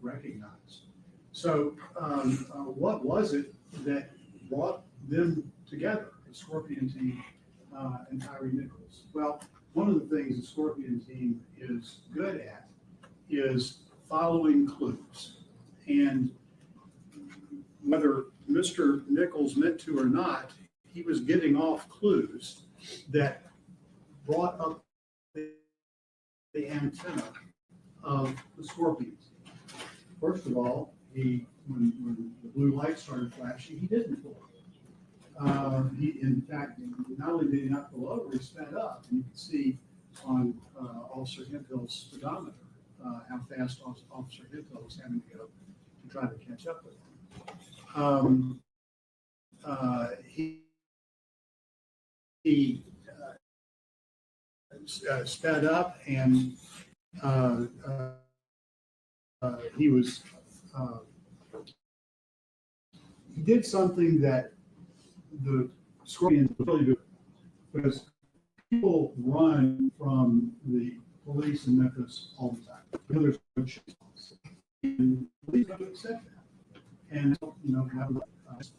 recognized. So what was it that brought them together, the Scorpion team and Tyre Nichols? Well, one of the things the Scorpion team is good at is following clues. And whether Mr. Nichols meant to or not, he was getting off clues that brought up the antenna of the Scorpion team. First of all, when the blue light started flashing, he didn't pull over. In fact, not only did he not pull over, he sped up. And you can see on Officer Hemphill's speedometer how fast Officer Hempill was having to go to try to catch up with him. He sped up, and he did something that the Scorpions really do, because people run from the police in Memphis all the time. There's no chase, and police don't accept that. And have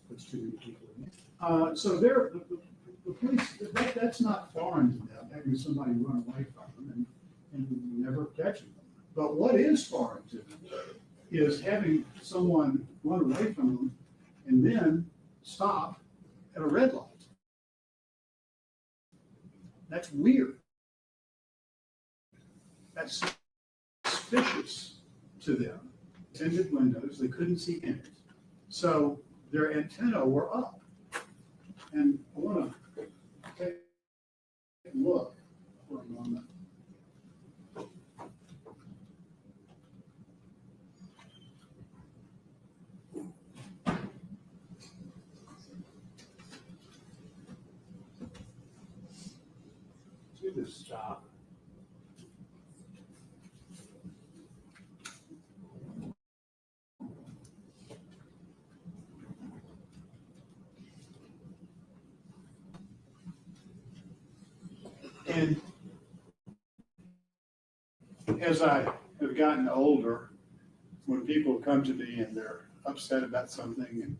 puts too many people in it. So the police, that's not foreign to them, having somebody run away from them and never catching them. But what is foreign to them is having someone run away from them and then stop at a red light. That's weird. That's suspicious to them. Tinted windows, they couldn't see in it. So their antennae were up. And I want to take a look for a moment. Do this stop. And as I have gotten older, when people come to me and they're upset about something, and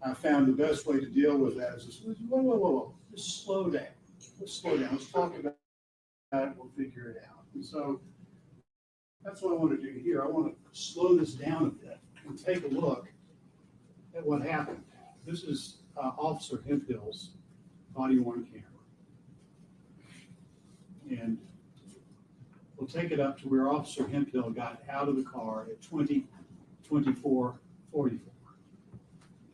I found the best way to deal with that is just, whoa, just slow down. Let's slow down. Let's talk about it. We'll figure it out. And so that's what I want to do here. I want to slow this down a bit and take a look at what happened. This is Officer Hemphill's body-worn camera. And we'll take it up to where Officer Hempill got out of the car at 20:24:44.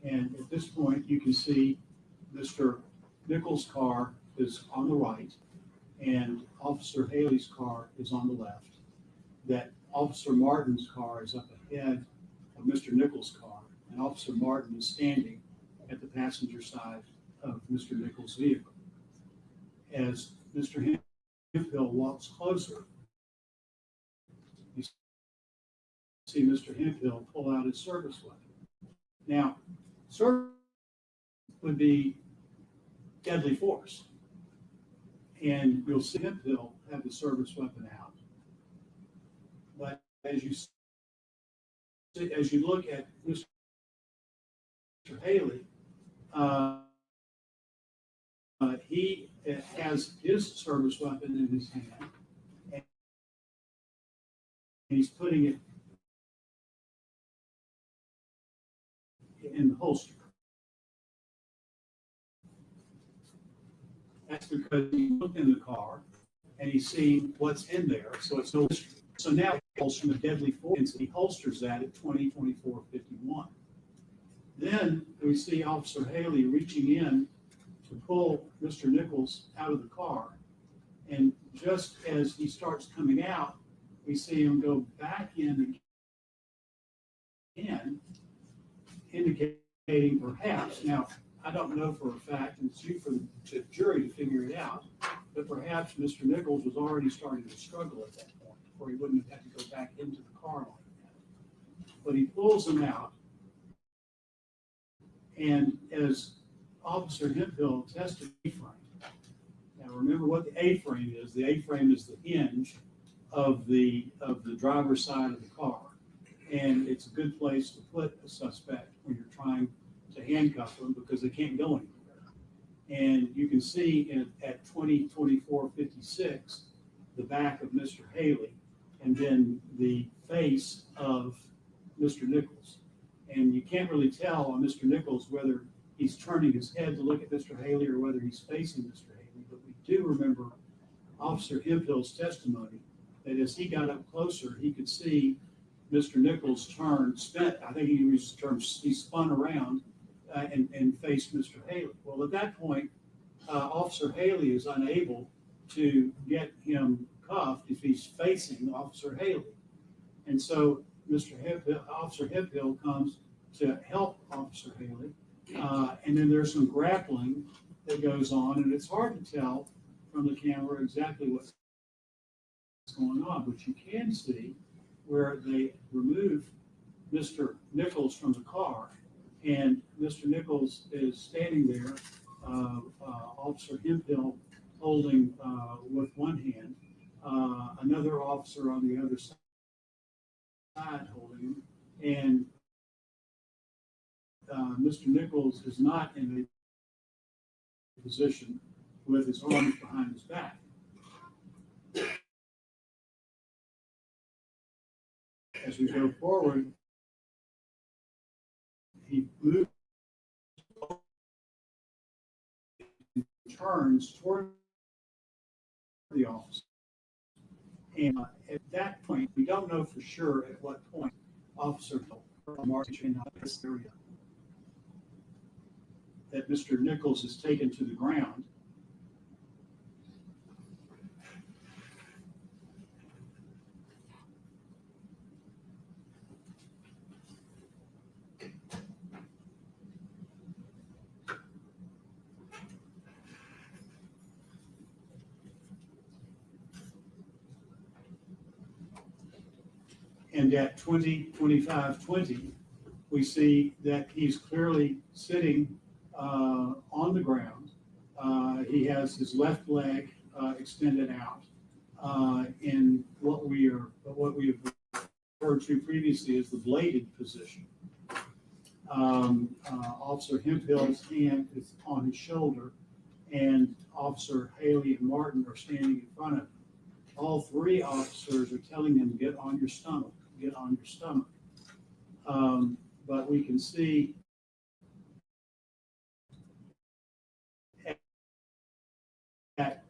And at this point, you can see Mr. Nichols' car is on the right, and Officer Haley's car is on the left. That Officer Martin's car is up ahead of Mr. Nichols' car, and Officer Martin is standing at the passenger side of Mr. Nichols' vehicle. As Mr. Hempill walks closer, you see Mr. Hempill pull out his service weapon. Now, service would be deadly force, and you'll see Hempill have the service weapon out. But as you look at Mr. Haley, he has his service weapon in his hand, and he's putting it in the holster. That's because he looked in the car and he's seeing what's in there, so it's no mystery. So now he pulls from a deadly force, and he holsters that at 20:24:51. Then we see Officer Haley reaching in to pull Mr. Nichols out of the car. And just as he starts coming out, we see him go back in again, indicating perhaps, now I don't know for a fact, and it's you for the jury to figure it out, but perhaps Mr. Nichols was already starting to struggle at that point, or he wouldn't have had to go back into the car like that. But he pulls him out, and as Officer Hempill tested the A-frame. Now remember what the A-frame is. The A-frame is the hinge of the driver's side of the car. And it's a good place to put a suspect when you're trying to handcuff them because they can't go anywhere. And you can see at 20/24/56, the back of Mr. Haley, and then the face of Mr. Nichols. And you can't really tell on Mr. Nichols whether he's turning his head to look at Mr. Haley or whether he's facing Mr. Haley. But we do remember Officer Hemphill's testimony that as he got up closer, he could see Mr. Nichols I think he used the term, he spun around and faced Mr. Haley. Well, at that point, Officer Haley is unable to get him cuffed if he's facing Officer Haley. And so Officer Hemphill comes to help Officer Haley. And then there's some grappling that goes on, and it's hard to tell from the camera exactly what's going on, but you can see where they remove Mr. Nichols from the car, and Mr. Nichols is standing there, Officer Hempill holding with one hand, another officer on the other side holding him, and Mr. Nichols is not in a position with his arms behind his back. As we go forward, he moves, turns toward the officer. And at that point, we don't know for sure at what point Officer March in this area that Mr. Nichols is taken to the ground. And at 20/25/20, we see that he's clearly sitting on the ground. He has his left leg extended out in what we have referred to previously as the bladed position. Officer Hemphill's hand is on his shoulder, and Officer Haley and Martin are standing in front of him. All three officers are telling him, get on your stomach, get on your stomach. But we can see at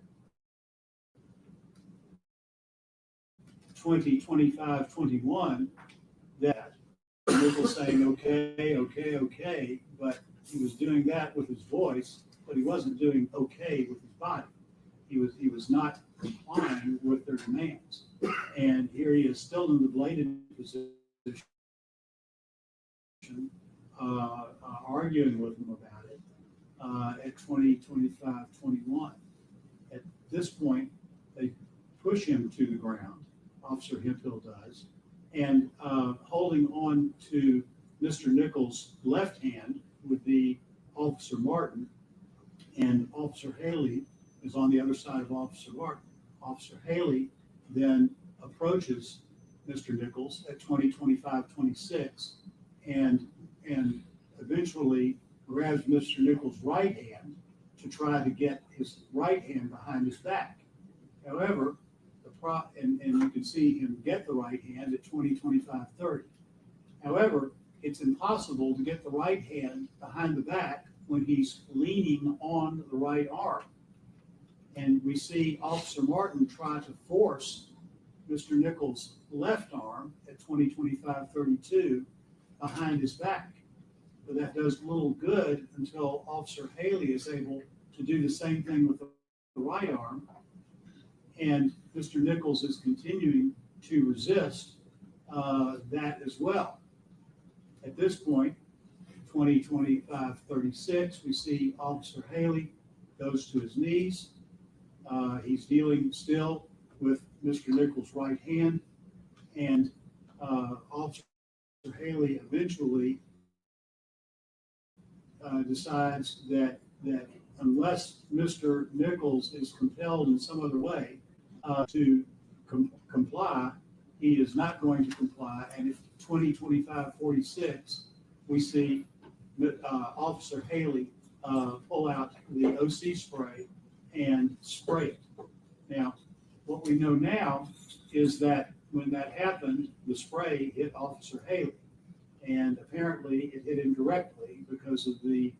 20/25/21 that Nichols saying, okay, but he was doing that with his voice, but he wasn't doing okay with his body. He was not complying with their demands. And here he is still in the bladed position, arguing with him about it at 20/25/21. At this point, they push him to the ground, Officer Hempill does, and holding on to Mr. Nichols' left hand would be Officer Martin, and Officer Haley is on the other side of Officer Martin. Officer Haley then approaches Mr. Nichols at 20/25/26 and eventually grabs Mr. Nichols' right hand to try to get his right hand behind his back. However, and you can see him get the right hand at 20/25/30. However, it's impossible to get the right hand behind the back when he's leaning on the right arm. And we see Officer Martin try to force Mr. Nichols' left arm at 20/25/32 behind his back. But that does little good until Officer Haley is able to do the same thing with the right arm. And Mr. Nichols is continuing to resist that as well. At this point, 20/25/36, we see Officer Haley goes to his knees. He's dealing still with Mr. Nichols' right hand, and Officer Haley eventually decides that unless Mr. Nichols is compelled in some other way to comply, he is not going to comply. And if 2025-46, we see Officer Haley pull out the OC spray and spray it. Now, what we know now is that when that happened, the spray hit Officer Haley, and apparently it hit him directly because of the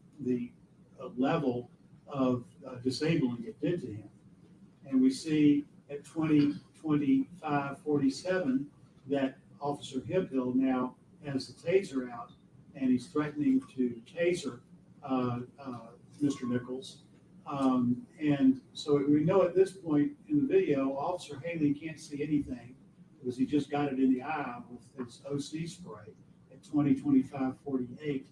level of disabling it did to him. And we see at 2025-47 that Officer Hemphill now has the taser out, and he's threatening to taser Mr. Nichols. And so we know at this point in the video, Officer Haley can't see anything because he just got it in the eye with his OC spray at 2025-48.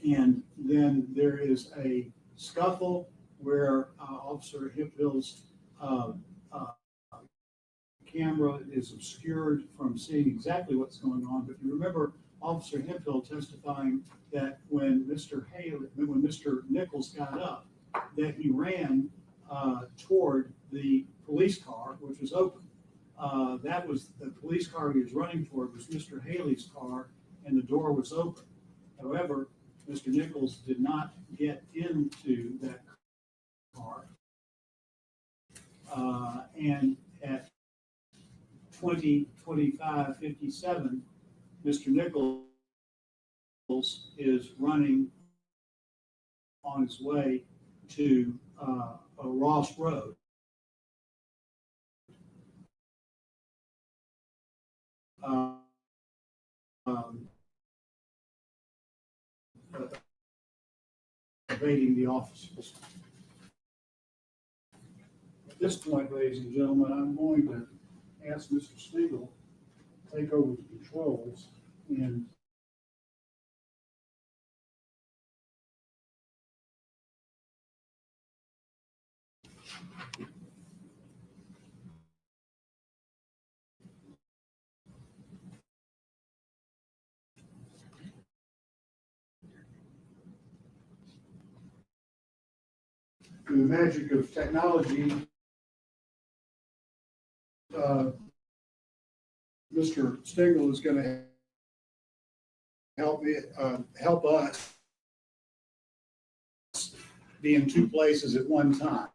And then there is a scuffle where Officer Hemphill's camera is obscured from seeing exactly what's going on. But you remember Officer Hemphill testifying that when Mr. Nichols got up, that he ran toward the police car, which was open. That was the police car he was running toward was Mr. Haley's car, and the door was open. However, Mr. Nichols did not get into that car. And at 2025-57, Mr. Nichols is running on his way to Ross Road. Evading the officers. At this point, ladies and gentlemen, I'm going to ask Mr. Stiegel to take over the controls and through the magic of technology, Mr. Stiegel is going to help us be in two places at one time.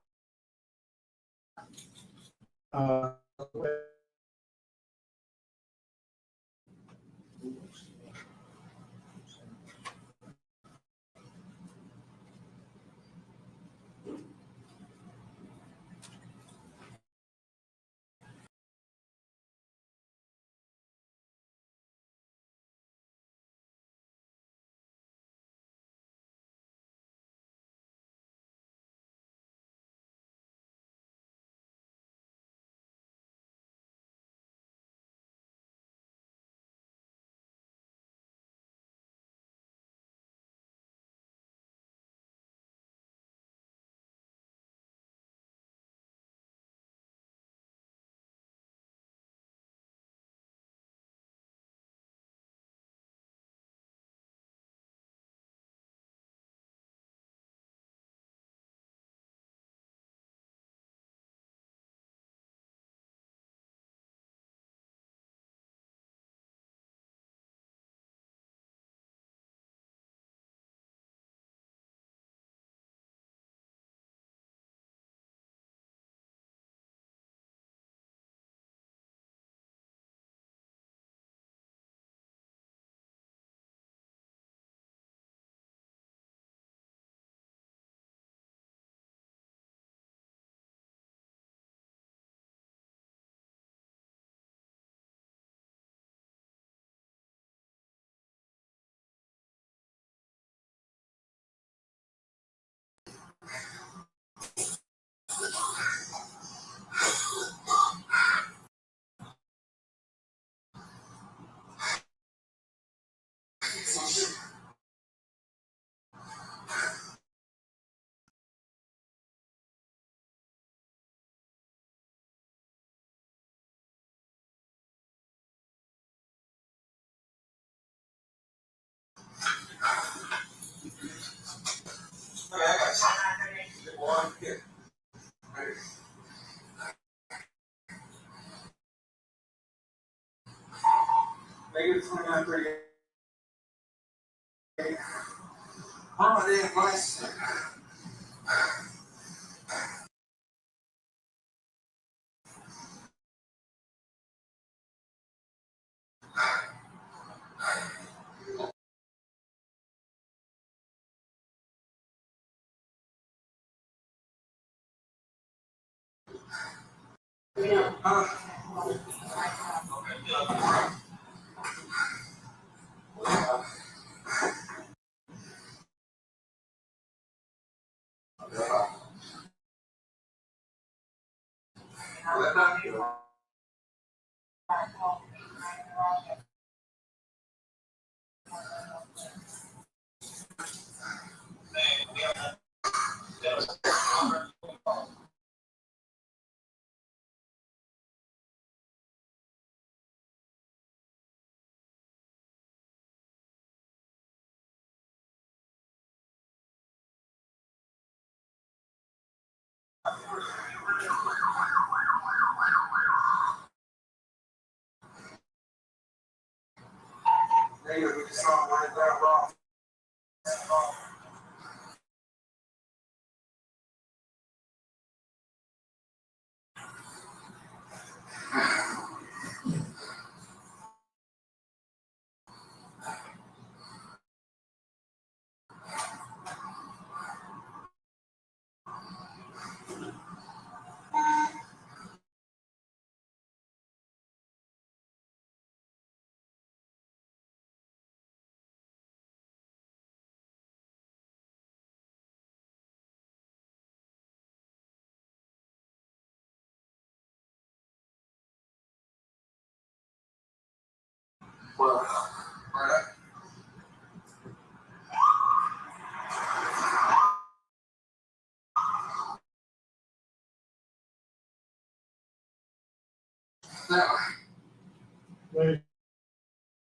Ladies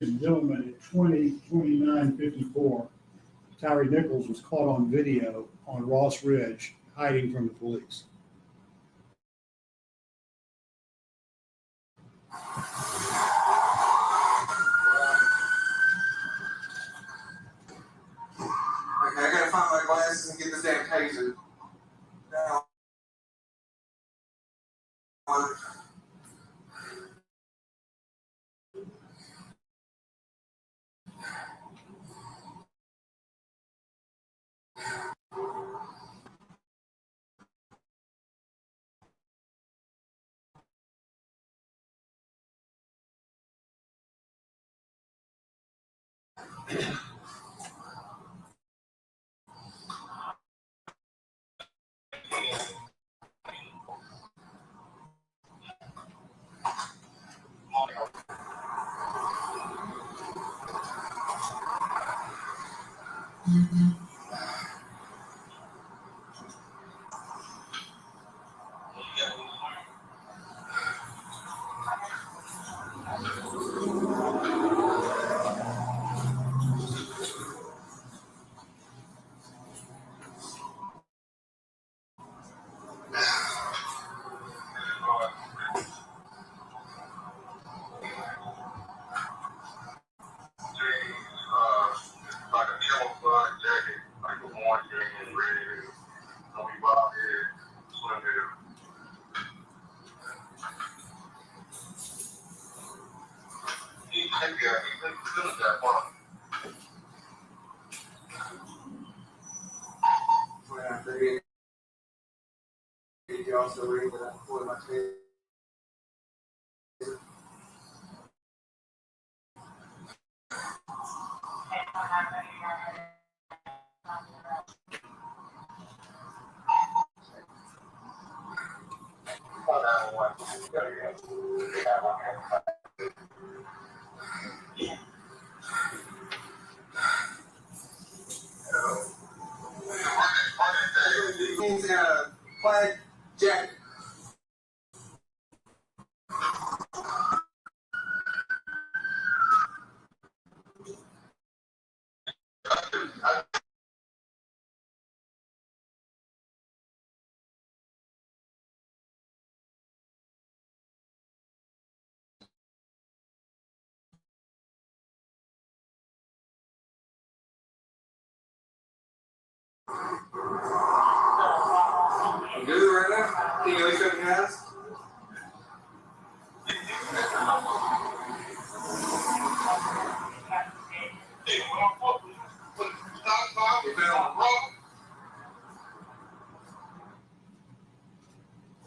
and gentlemen, at 20:29:54, Tyre Nichols was caught on video on Ross Ridge hiding from the police. Okay, I gotta find my glasses and get this damn taser. Now, like a camouflage jacket, like a orange jacket and red. So we bob here, swim here. He finished that part. He also read that I pulled my taser. He's in a plaid jacket. Can you at least shake hands?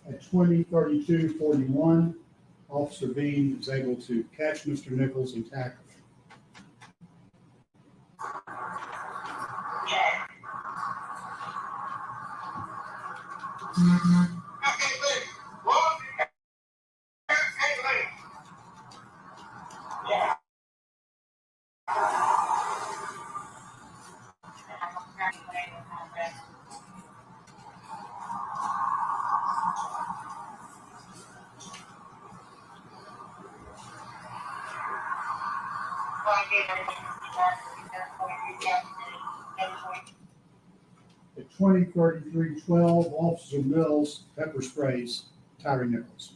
At 20:32:41, Officer Bean was able to catch Mr. Nichols and tackle him. At 20:33:12, Officer Mills pepper sprays Tyre Nichols.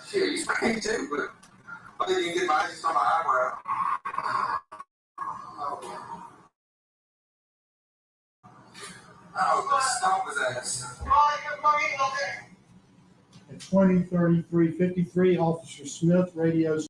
Shit, you can't too, but I didn't even get my eyes on my eyebrow. Oh, stomp his ass. At 20:33:53, Officer Smith radios